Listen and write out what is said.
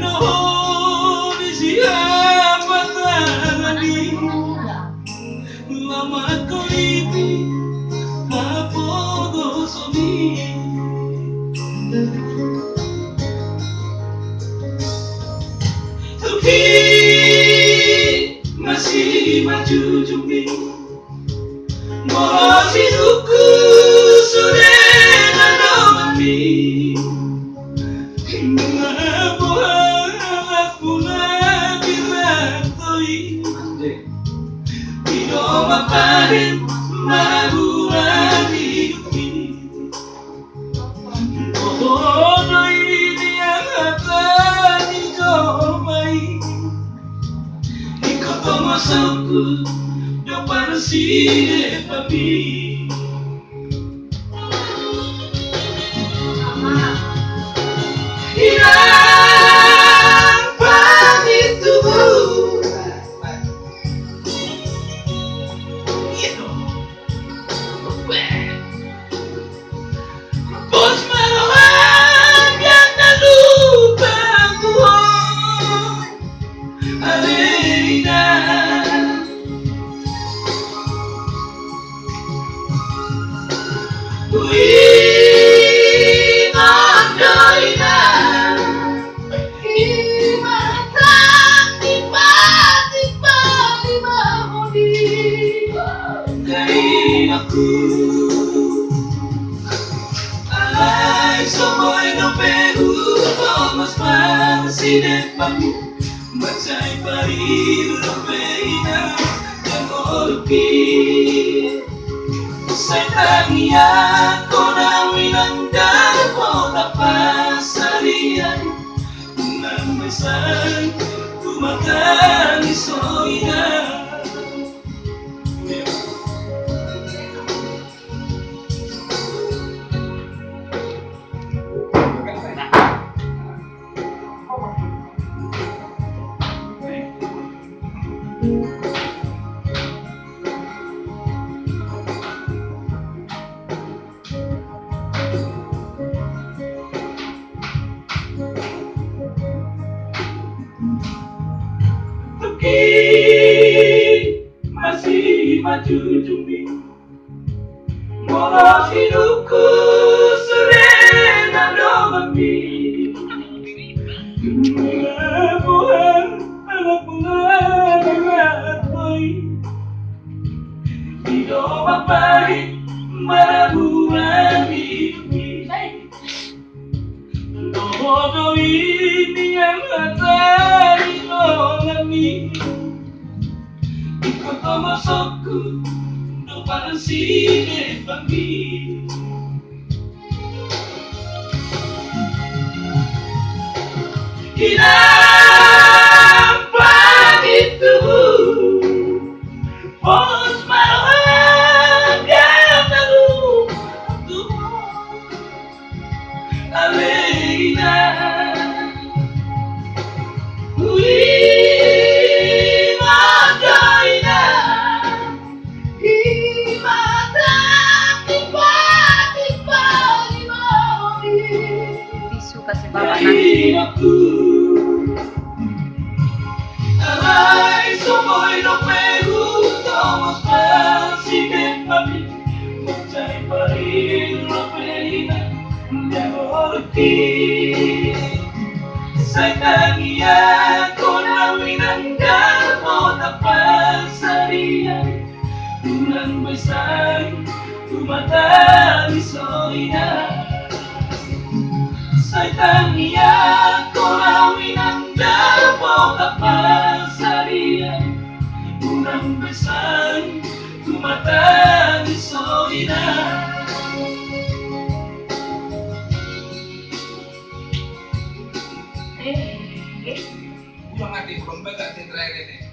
no di siapa tadi lama kau ini apa sobi tapi masih maju jumbi mau hidupku sudah ada mami Maparin marabulan hidup ini Bodoh ini yang akan dicobai Ikut masukku depan sini papi Hilang pagi tubuh Bos marohan yang tak lupa Tuhan Alena Wih Andoina Imatang tiba-tiba di mahoni Dari aku Somoy no Peru, Thomas Marcine Pamu, Macay Parir, Romeina, Yangolpi. Sa tangiya ko na winanggan mo na pasarian, nang masang tumatang isoina. Masih maju jumbi Molos hidupku sudah ada mami Buhan anak mengadat baik Hidup baik marabulan hidup ini Bodoh ini yang ada di nolami Ikut masukku depan sini pagi Hilang pagi tubuh Bos marohan yang tak lupa Tuhan Alena Kasih bapak nanti. Alay somoy no Peru, Thomas Marcine Papi, Macay Parir, Romeina, Yangolpi. Sa tangiya ko na winanggan mo na pasarian, bulan besang tumatang isoina. Sa tangiya ko na winanggan mo na pasarian, bulan besang tumatang isoina. Ulang natin, kung baga, tinry natin.